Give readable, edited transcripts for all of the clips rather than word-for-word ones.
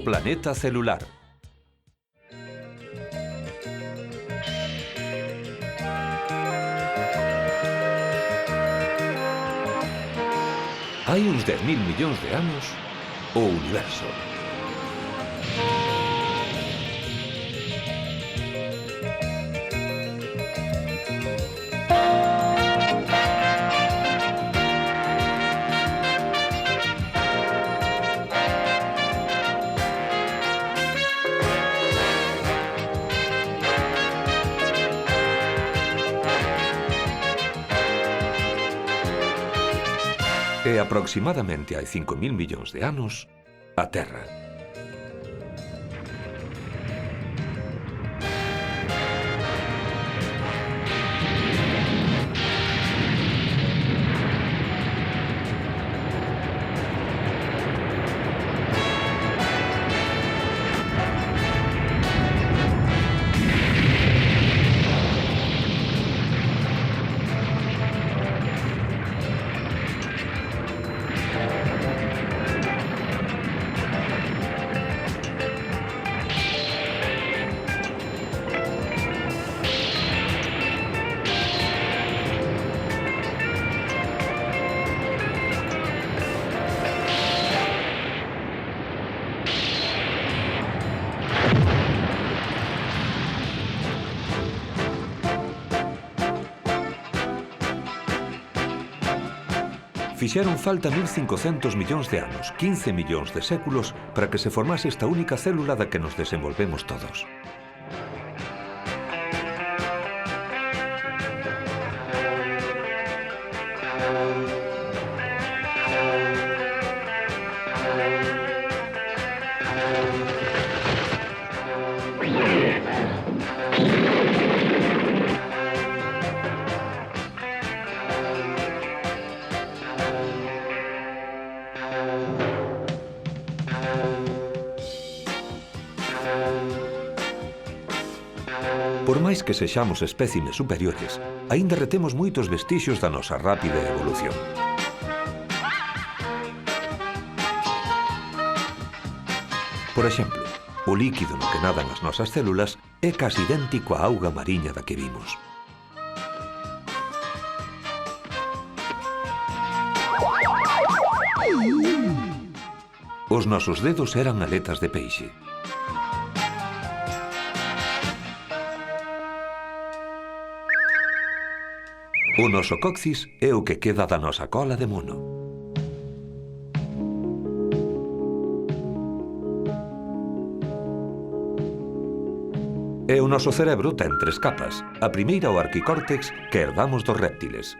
planeta celular. Hai uns 10.000 millóns de anos, o universo. E aproximadamente hai 5.000 millóns de anos, a Terra. Fixeron falta 1.500 millóns de anos, 15 millóns de séculos, para que se formase esta única célula da que nos desenvolvemos todos. Por máis que sexamos espécimes superiores, aínda retemos moitos vestixios da nosa rápida evolución. Por exemplo, o líquido no que nadan as nosas células é casi idéntico á auga mariña da que vimos. Os nosos dedos eran aletas de peixe. O noso coxis é o que queda da nosa cola de mono. E o noso cerebro ten 3 capas. A primeira o arquicórtex, que herdamos dos réptiles.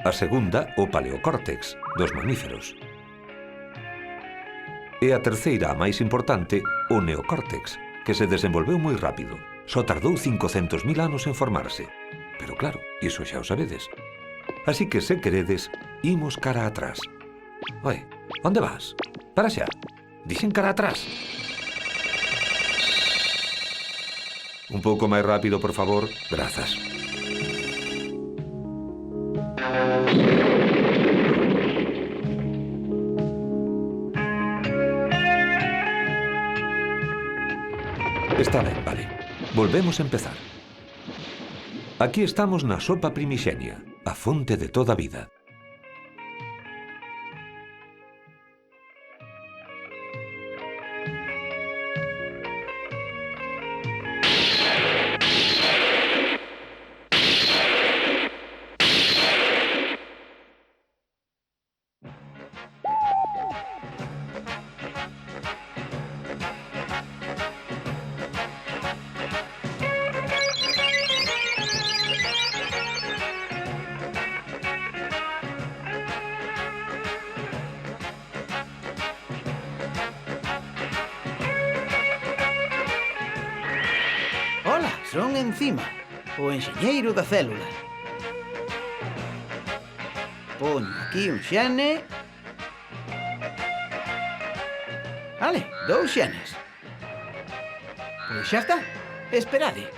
A segunda, o paleocórtex, dos mamíferos. E a terceira, a máis importante, o neocórtex, que se desenvolveu moi rápido. Só tardou 500.000 anos en formarse. Pero claro, iso xa o sabedes. Así que, se queredes, imos cara atrás. Oe, onde vas? Para xa. Dixen cara atrás. Un pouco máis rápido, por favor. Grazas. Está ben, vale. Volvemos a empezar. Aquí estamos na sopa primixenia, a fonte de toda a vida. Son Enzima, o enxeñeiro da célula. Poño aquí un xene. Vale, 2 xenes. Pois xa está. Esperade.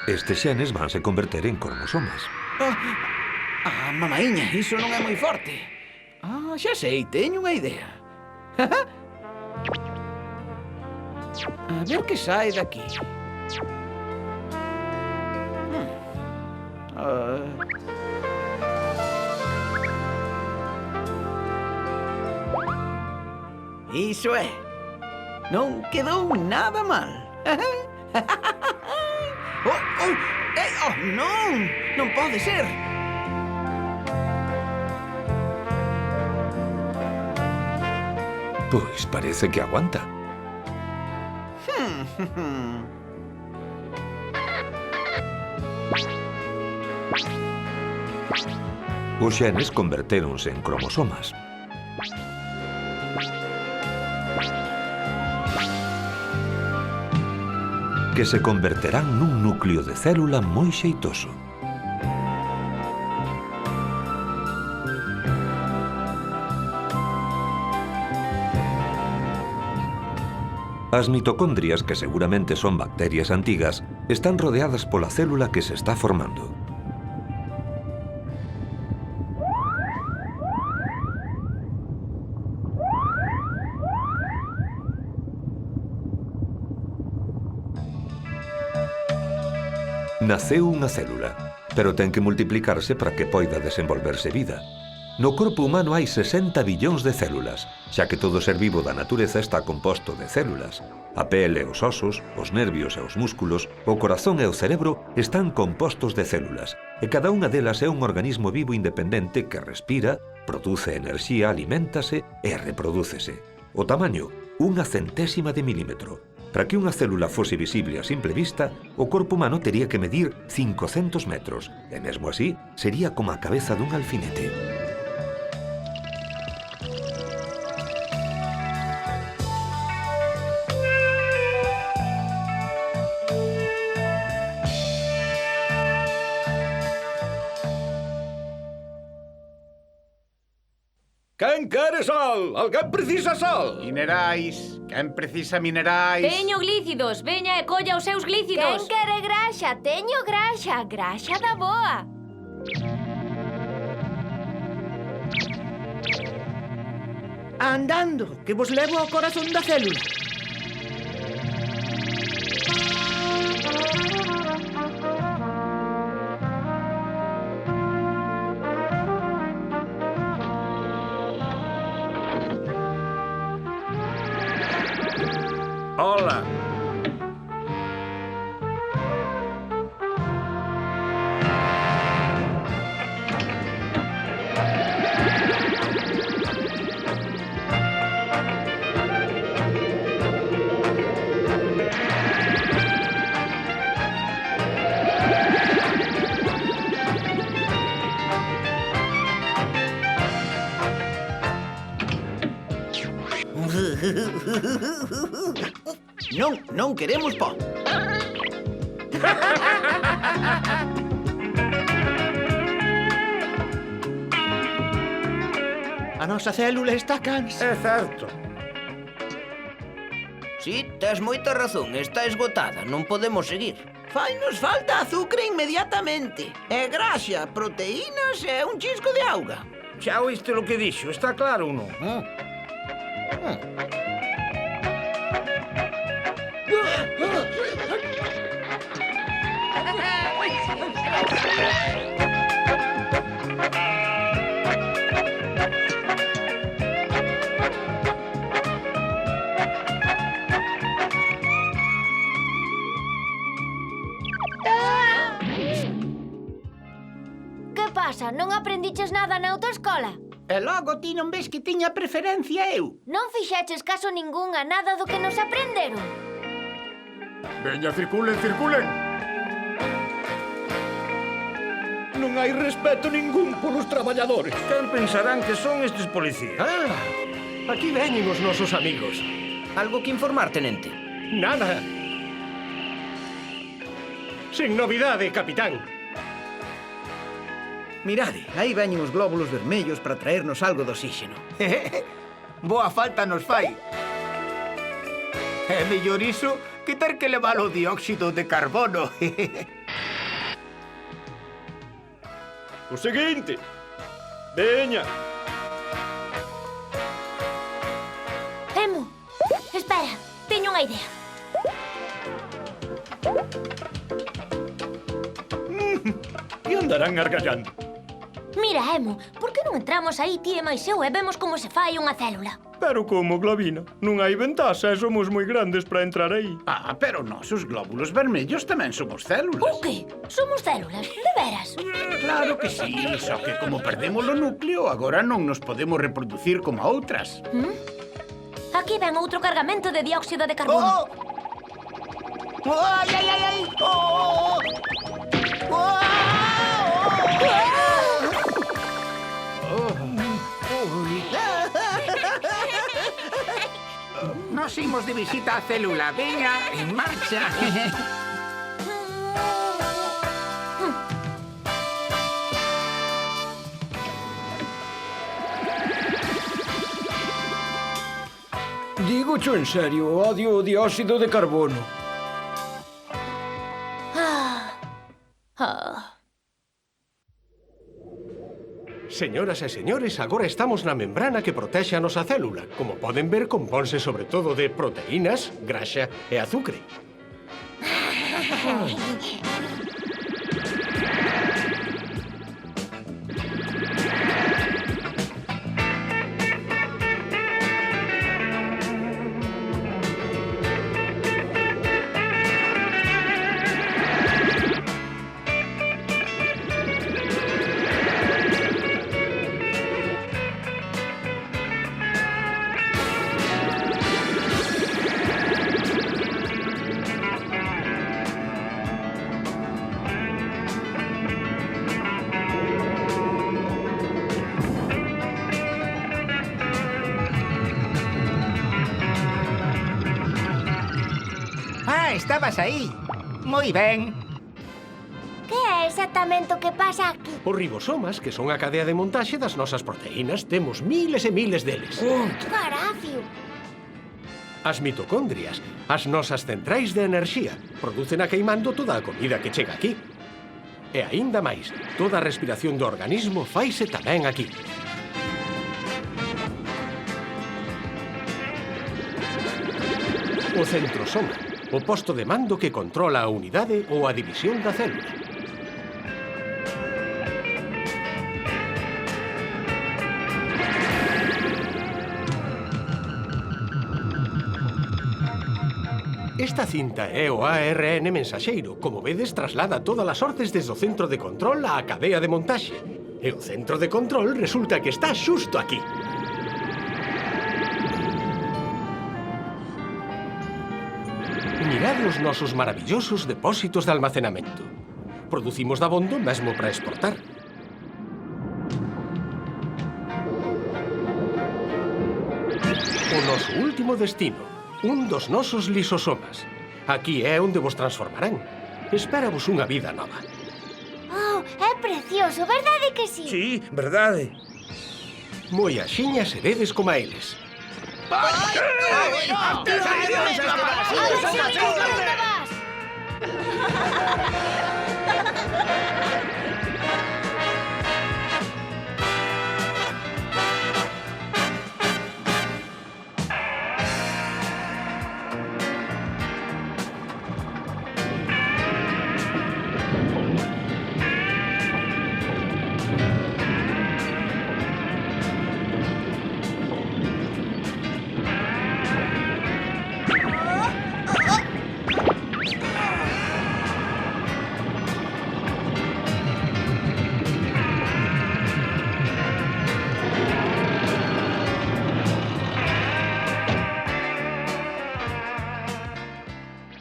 Estes xenes vanse converter en cromosomas. Mamaíña, iso non é moi forte. Xa sei, teño unha idea. A ver que sae daqui. Iso é. Non quedou nada mal. Non! Non pode ser! Pois parece que aguanta. Os xenes convertéronse en cromosomas. Que se converterán nun núcleo de célula moi xeitoso. As mitocondrias, que seguramente son bacterias antigas, están rodeadas pola célula que se está formando. Naceu unha célula, pero ten que multiplicarse para que poida desenvolverse vida. No corpo humano hai 60 billóns de células, xa que todo ser vivo da natureza está composto de células. A pele, os osos, os nervios e os músculos, o corazón e o cerebro están compostos de células, e cada unha delas é un organismo vivo independente que respira, produce enerxía, aliméntase e reprodúcese. O tamaño, 1/100ª de milímetro. Para que unha célula fose visible a simple vista, o corpo humano tería que medir 500 metros, e mesmo así sería como a cabeza dun alfinete. Quen quere sal? Alguén precisa sal? Minerais. Quen precisa minerais? Teño glícidos, veña e colla os seus glícidos. Quen quere graxa? Teño graxa, graxa da boa. Andando, que vos levo ao corazón da célula. Hola. Non queremos pó. A nosa célula está cansa. É certo. Si, tes moita razón, está esgotada, non podemos seguir. Fainos falta azucre inmediatamente. E graxa, proteínas e un chisco de auga. Xa oíste lo que dixo, está claro ou non? Que pasa? Non aprendiches nada na autoescola? E logo ti non ves que tiña preferencia eu? Non fixeches caso ningún a nada do que nos aprenderon? Veña, circulen, circulen. Non hai respeto ningún polos traballadores. Quen pensarán que son estes policías? Aquí veñen os nosos amigos. Algo que informar, tenente? Nada. Sin novidade, capitán. Mirade, aí veñen os glóbulos vermellos para traernos algo de oxígeno. Boa falta nos fai. É mellor iso que ter que levar o dióxido de carbono. O seguinte. Veña. Emo, espera, teño unha idea. Que andarán argallando? Mira, Emo, por que non entramos aí ti e máis eu e vemos como se fai unha célula? Pero como, Glavina? Non hai ventaxa e somos moi grandes para entrar aí. Pero nós, os glóbulos vermellos, tamén somos células. O que? Somos células, de veras? Claro que sí, só que como perdemos o núcleo, agora non nos podemos reproducir como a outras. Aquí ven outro cargamento de dióxido de carbono. Ai, ai, ai, ai! Oh! Oh! Nos imos de visita á célula. Veña, en marcha. Digo en serio, odio o dióxido de carbono. Señoras e señores, agora estamos na membrana que protexe a nosa célula. Como poden ver, componse sobre todo de proteínas, graxa e azucre. Estabas aí. Moi ben. Que é exactamente o que pasa aquí? Os ribosomas, que son a cadea de montaxe das nosas proteínas, temos miles e miles deles. Carafio! As mitocondrias, as nosas centrais de enerxía, producen a queimando toda a comida que chega aquí. E aínda máis, toda a respiración do organismo faise tamén aquí. O centrosoma, o posto de mando que controla a unidade ou a división da célula. Esta cinta é o ARN mensaxeiro. Como vedes, traslada todas as ordes desde o centro de control á cadea de montaxe. E o centro de control resulta que está xusto aquí. Mirade os nosos maravillosos depósitos de almacenamento. Producimos dabondo mesmo para exportar. O noso último destino, un dos nosos lisosomas. Aquí é onde vos transformarán. Espéravos unha vida nova. Oh, é precioso, verdade que sí? Sí, verdade. Moi axiña seredes como a eles. Onde vas?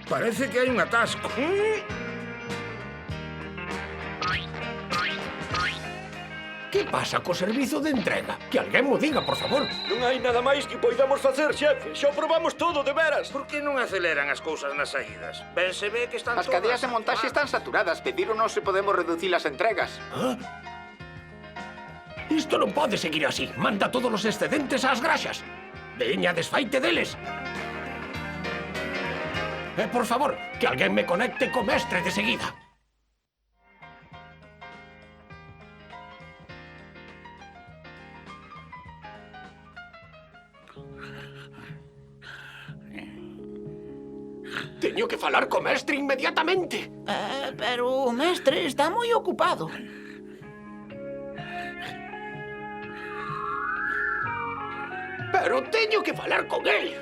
Parece que hai un atasco. Que pasa co servizo de entrega? Que alguén mo diga, por favor. Non hai nada máis que poidamos facer, xefe. Xa probamos todo, de veras. Por que non aceleran as cousas nas saídas? Ben se ve que están As cadeas de montaxe están saturadas. Pedíronos se podemos reducir as entregas. Isto non pode seguir así. Manda todos os excedentes ás graxas. Veña, desfaite deles. E, por favor, que alguén me conecte co mestre de seguida. Teño que falar co mestre inmediatamente. Pero o mestre está moi ocupado. Pero teño que falar con el.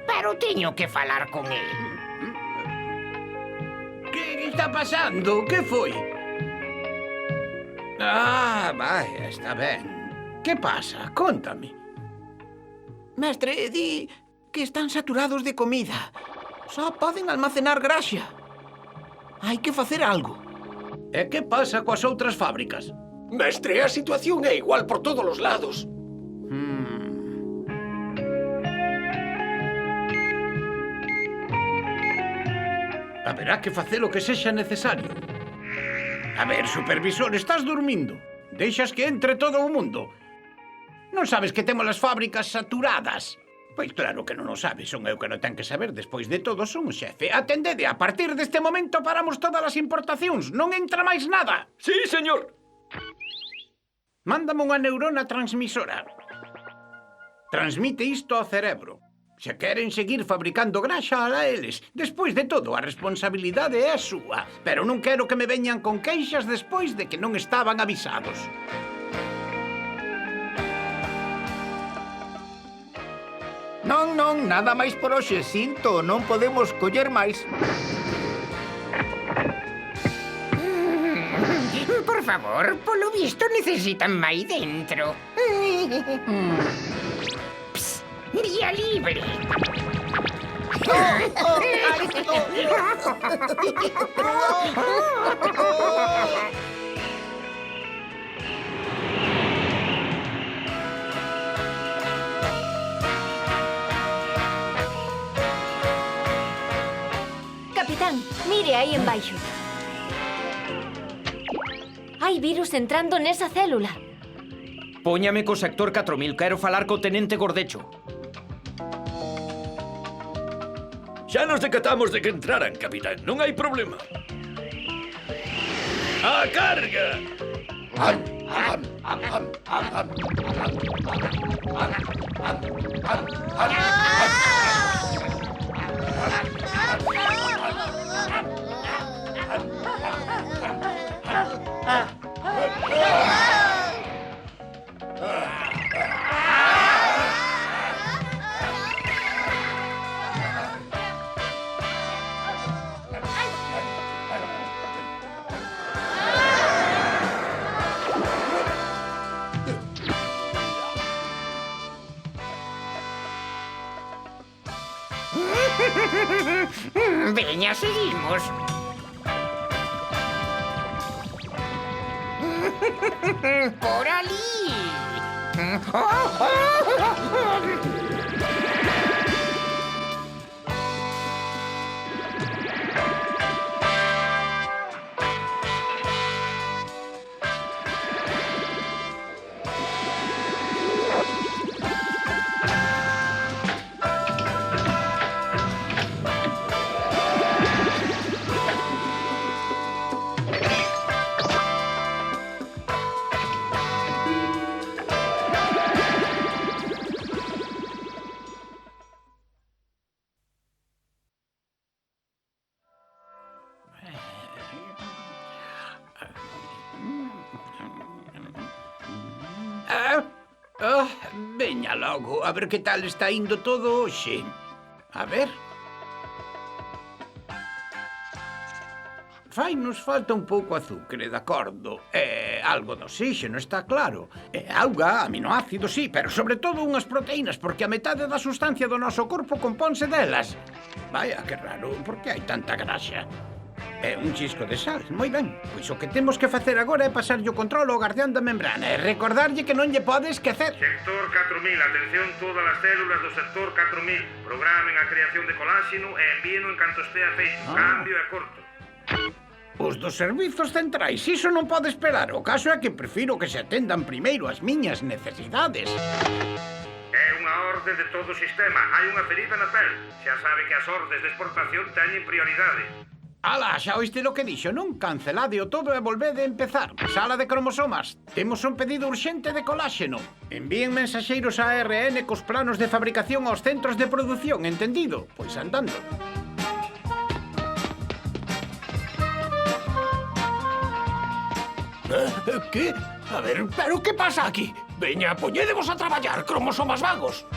Pero teño que falar con el. Que está pasando? Que foi? Vai, está ben. Que pasa? Cóntame. Mestre, di que están saturados de comida. Só poden almacenar graxa. Hai que facer algo. E que pasa coas outras fábricas? Mestre, a situación é igual por todos os lados. Haberá que facer o que sexa necesario. A ver, supervisor, estás dormindo. Deixas que entre todo o mundo. Non sabes que temos as fábricas saturadas? Pois claro que non o sabes, son eu que non ten que saber. Despois de todo, son o xefe. Atendede, a partir deste momento paramos todas as importacións. Non entra máis nada. Sí, señor. Mándame unha neurona transmisora. Transmite isto ao cerebro. Se queren seguir fabricando graxa, alá eles. Despois de todo, a responsabilidade é a súa. Pero non quero que me veñan con queixas despois de que non estaban avisados. Non, nada máis por hoxe. Sinto, non podemos coller máis. Por favor, polo visto necesitan máis dentro. Psst, día libre. Capitán, mire aí embaixo. Hai virus entrando nesa célula. Póñame co sector 4000, quero falar co tenente Gordecho. Xa nos decatamos de que entraran, capitán. Non hai problema. ¡A carga! Veña, seguimos. Por ali. Veña logo, a ver que tal está indo todo hoxe. A ver. Fainos falta un pouco azucre, de acordo. Algo de oxígeno, está claro. Auga, aminoácidos, sí, pero sobre todo unhas proteínas, porque a metade da sustancia do noso corpo componse delas. Vaya, que raro, por que hai tanta graxa? Un chisco de sal, moi ben. Pois o que temos que facer agora é pasarlle o control ao gardián da membrana e recordarlle que non lle pode esquecer. Sector 4000, atención todas as células do sector 4000. Programen a creación de coláxeno e envíeno en canto estea feito. Cambio é corto. Os dos servizos centrais, iso non pode esperar. O caso é que prefiro que se atendan primeiro as miñas necesidades. É unha orde de todo o sistema. Hai unha ferida na pel. Xa sabe que as ordes de exportación teñen prioridade. Ala, xa oíste lo que dixo, non? Cancelade o todo e volvede a empezar. Sala de cromosomas. Temos un pedido urxente de coláxeno. Envíen mensaxeiros a ARN cos planos de fabricación aos centros de produción, entendido? Pois andando. Que? A ver, pero que pasa aquí? Veña, poñedevos a traballar, cromosomas vagos.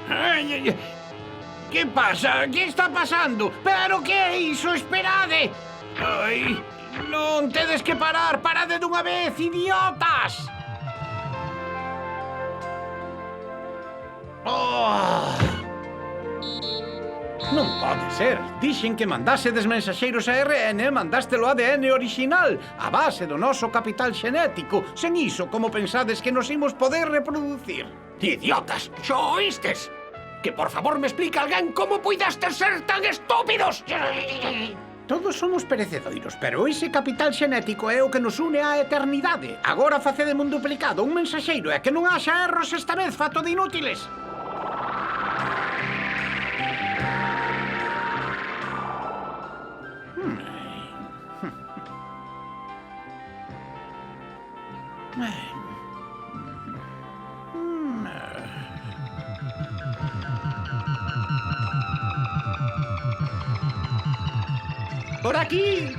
Ai, que pasa? Que está pasando? Pero que é iso? Esperade! Ai, non tedes que parar! Parade dunha vez, idiotas! Oh! Non pode ser. Dixen que mandásedes mensaxeiros a ARN e mandástelo ADN original, a base do noso capital xenético. Sen iso, como pensades que nos imos poder reproducir? Idiotas, xo oístes? Que por favor me explica alguén como puidastes ser tan estúpidos. Todos somos perecedoiros, pero ese capital xenético é o que nos une á eternidade. Agora facedeme un duplicado, un mensaxeiro, e que non haxa erros esta vez, fato de inútiles. Por aquí.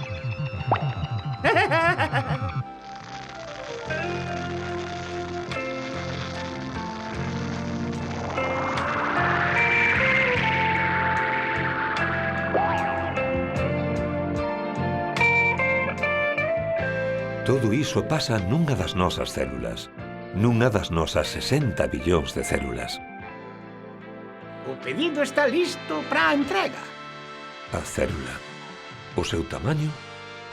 Todo iso pasa nunha das nosas células, nunha das nosas 60 billóns de células. O pedido está listo para a entrega. A célula. O seu tamaño,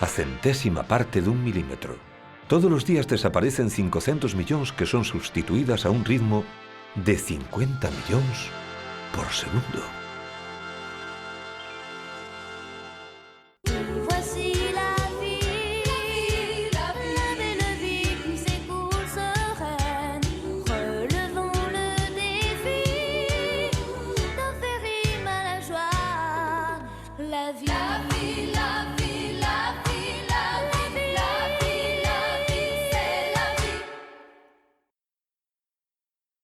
a centésima parte dun milímetro. Todos os días desaparecen 500 millóns que son sustituídas a un ritmo de 50 millóns por segundo.